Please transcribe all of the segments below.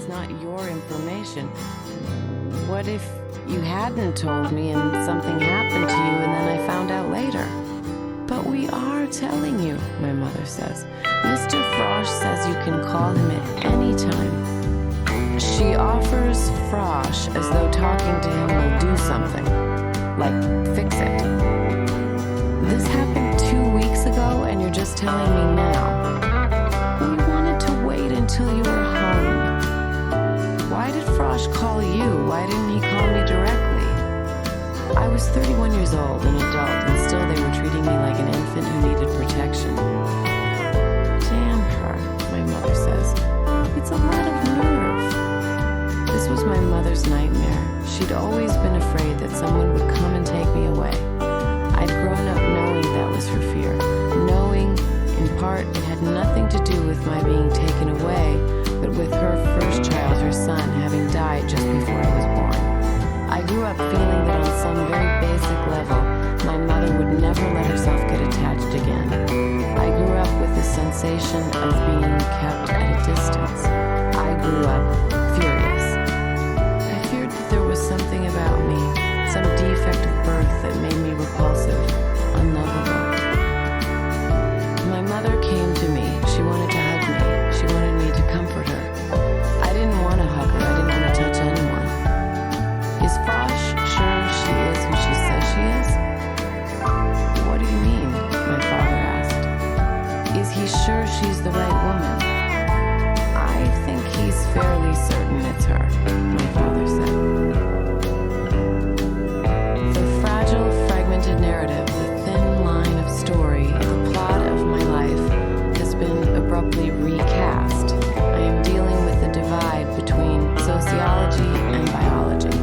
It's not your information. What if you hadn't told me and something happened to you and then I found out later? But we are telling you, my mother says. Mr. Frosh says you can call him at any time. She offers Frosh as though talking to him will do something, like fix it. This happened 2 weeks ago and you're just telling me now. We wanted to wait until you were home. Why did Frosh call you? Why didn't he call me directly? I was 31 years old, an adult, and still they were treating me like an infant who needed protection. Damn her, my mother says. It's a lot of nerve. This was my mother's nightmare. She'd always been afraid that someone would come and take me away. I'd grown up knowing that was her fear. Knowing, in part, it had nothing to do with my being taken away, but with her first child, her son, having died just before I was born. I grew up feeling that on some very basic level, my mother would never let herself get attached again. I grew up with the sensation of being kept at a distance. I grew up furious. I feared that there was something about me, some defect of birth that made me repulsive, unlovable. My mother came to me. She wanted to hug me. She wanted me to comfort her. I didn't want to hug her. I didn't want to touch anyone. Is Frosh sure she is who she says she is? What do you mean? My father asked. Is he sure she's the right woman? I think he's fairly certain it's her, my father said. The fragile, fragmented narrative, the thin line of story, the plot of my life has been abruptly recast. I am dealing with the divide between sociology and biology.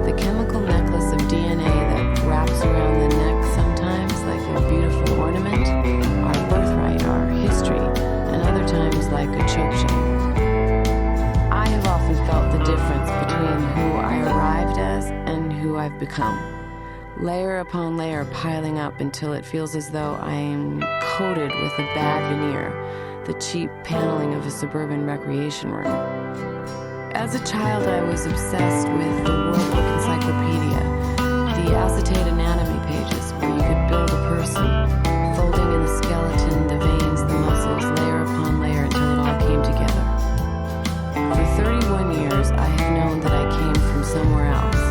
The chemical necklace of DNA that wraps around the neck sometimes like a beautiful ornament, our birthright, our history, and other times like a choke chain. I have often felt the difference between who I arrived as and who I've become. Layer upon layer piling up until it feels as though I am coated with a bad veneer, the cheap paneling of a suburban recreation room. As a child, I was obsessed with the World Book Encyclopedia, the acetate anatomy pages where you could build a person, folding in the skeleton, the veins, the muscles, layer upon layer until it all came together. For 31 years, I have known that I came from somewhere else,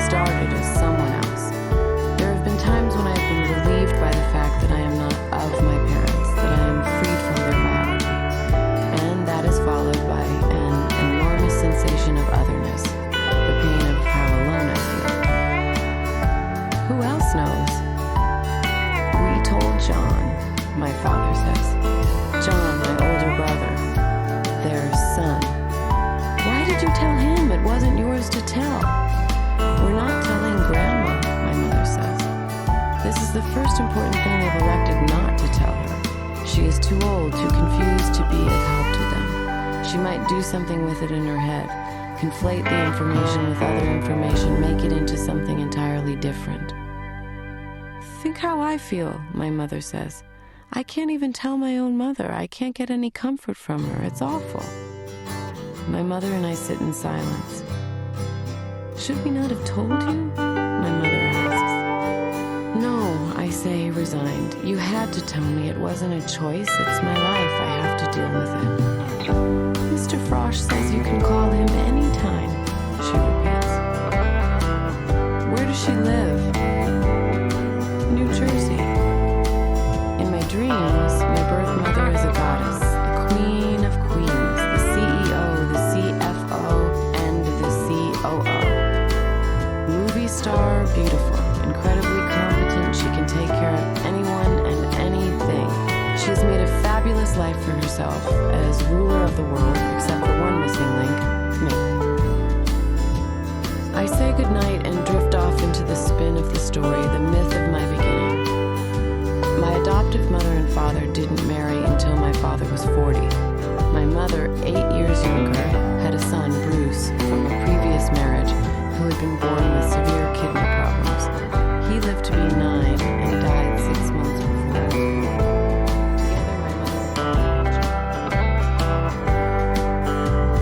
started as someone else. There have been times when I've been relieved by the fact that I am not of my parents, that I am freed from their biology, and that is followed by an enormous sensation of otherness, the pain of how alone I feel. Who else knows? We told John, my father says. John, my older brother, their son. Why did you tell him? It wasn't yours to tell. We're not telling Grandma, my mother says. This is the first important thing they've elected not to tell her. She is too old, too confused to be of help to them. She might do something with it in her head, conflate the information with other information, make it into something entirely different. Think how I feel, my mother says. I can't even tell my own mother. I can't get any comfort from her. It's awful. My mother and I sit in silence. Should we not have told you? My mother asks. No, I say, resigned. You had to tell me. It wasn't a choice. It's my life. I have to deal with it. Mr. Frosh says you can call him anytime, she repeats. Where does she live? New Jersey. In my dreams, my birth mother is a goddess, a queen of queens, the CEO, the CFO, and the COO. Movie star, beautiful, incredibly competent. She can take care of anyone and anything. She has made a fabulous life for herself as ruler of the world, except for one missing link, me. I say goodnight and drift off into the spin of the story, the myth of my beginning. My adoptive mother and father didn't marry until my father was 40. My mother,